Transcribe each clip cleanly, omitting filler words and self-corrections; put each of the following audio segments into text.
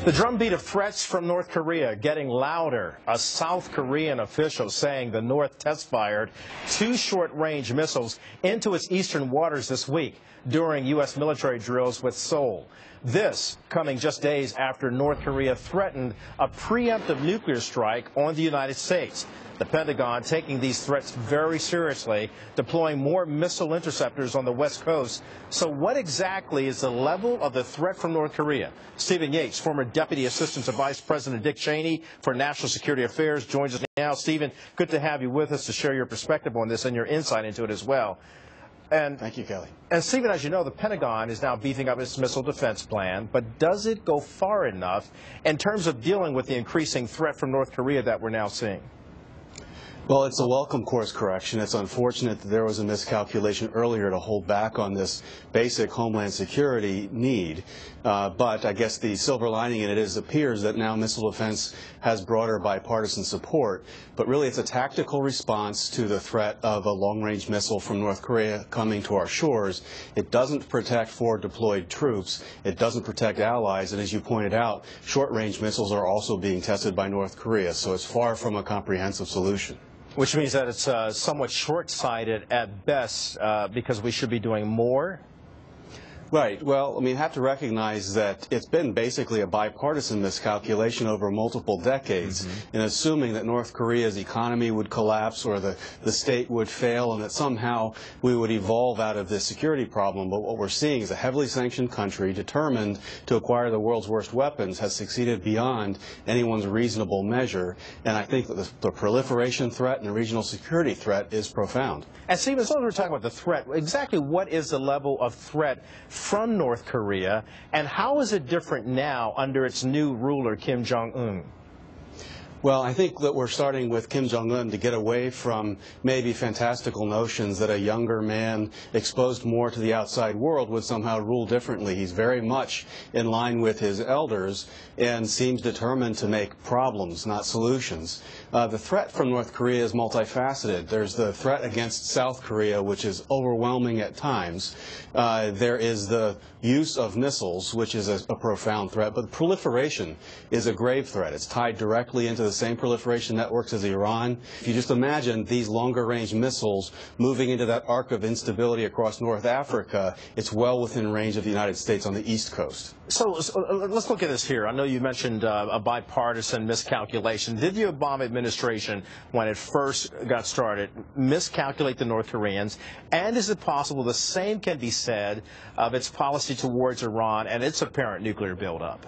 The drumbeat of threats from North Korea getting louder. A South Korean official saying the North test-fired 2 short-range missiles into its eastern waters this week during U.S. military drills with Seoul. This coming just days after North Korea threatened a preemptive nuclear strike on the United States. The Pentagon taking these threats very seriously, deploying more missile interceptors on the West Coast. So what exactly is the level of the threat from North Korea? Stephen Yates, former Deputy Assistant to Vice President Dick Cheney for National Security Affairs, joins us now. Stephen, good to have you with us to share your perspective on this and your insight into it as well. And thank you, Kelly. And Stephen, as you know, the Pentagon is now beefing up its missile defense plan, but does it go far enough in terms of dealing with the increasing threat from North Korea that we're now seeing? Well, it's a welcome course correction. It's unfortunate that there was a miscalculation earlier to hold back on this basic homeland security need. But I guess the silver lining in it is it appears that now missile defense has broader bipartisan support. But really it's a tactical response to the threat of a long-range missile from North Korea coming to our shores. It doesn't protect forward deployed troops. It doesn't protect allies. And as you pointed out, short-range missiles are also being tested by North Korea. So it's far from a comprehensive solution. Which means that it's somewhat short-sighted at best because we should be doing more? Right. Well, I mean, you have to recognize that it's been basically a bipartisan miscalculation over multiple decades in assuming that North Korea's economy would collapse or the state would fail and that somehow we would evolve out of this security problem. But what we're seeing is a heavily sanctioned country determined to acquire the world's worst weapons has succeeded beyond anyone's reasonable measure. And I think that the proliferation threat and the regional security threat is profound. And Stephen, as long as we're talking about the threat, exactly what is the level of threat from North Korea, and how is it different now under its new ruler, Kim Jong-un? Well, I think that we're starting with Kim Jong-un to get away from maybe fantastical notions that a younger man exposed more to the outside world would somehow rule differently. He's very much in line with his elders and seems determined to make problems, not solutions. The threat from North Korea is multifaceted. There's the threat against South Korea, which is overwhelming at times. There is the use of missiles, which is a profound threat, but proliferation is a grave threat. It's tied directly into the same proliferation networks as Iran. If you just imagine these longer-range missiles moving into that arc of instability across North Africa, it's well within range of the United States on the East Coast. So let's look at this here. I know you mentioned a bipartisan miscalculation. Did the Obama administration, when it first got started, miscalculate the North Koreans? And is it possible the same can be said of its policy towards Iran and its apparent nuclear buildup?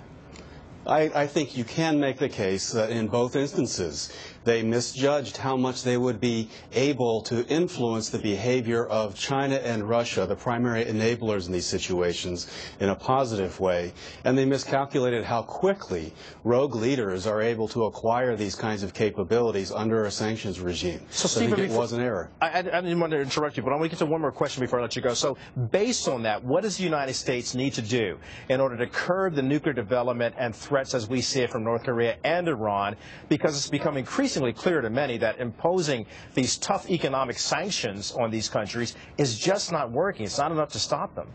I think you can make the case that in both instances they misjudged how much they would be able to influence the behavior of China and Russia, the primary enablers in these situations, in a positive way, and they miscalculated how quickly rogue leaders are able to acquire these kinds of capabilities under a sanctions regime. So Stephen, I think it was an error. I didn't want to interrupt you, but I want to get to one more question before I let you go. So based on that, what does the United States need to do in order to curb the nuclear development and threats as we see it from North Korea and Iran, because it's become increasingly clear to many that imposing these tough economic sanctions on these countries is just not working. It's not enough to stop them.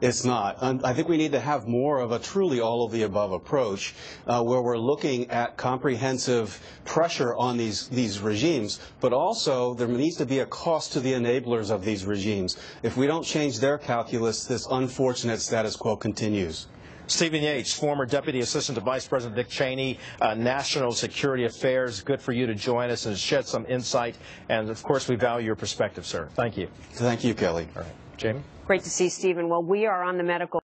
It's not. I think we need to have more of a truly all-of-the-above approach where we're looking at comprehensive pressure on these regimes, but also there needs to be a cost to the enablers of these regimes. If we don't change their calculus, this unfortunate status quo continues. Stephen Yates, former Deputy Assistant to Vice President Dick Cheney, National Security Affairs. Good for you to join us and shed some insight. And, of course, we value your perspective, sir. Thank you. Thank you, Kelly. All right. Jamie? Great to see Stephen. Well, we are on the medical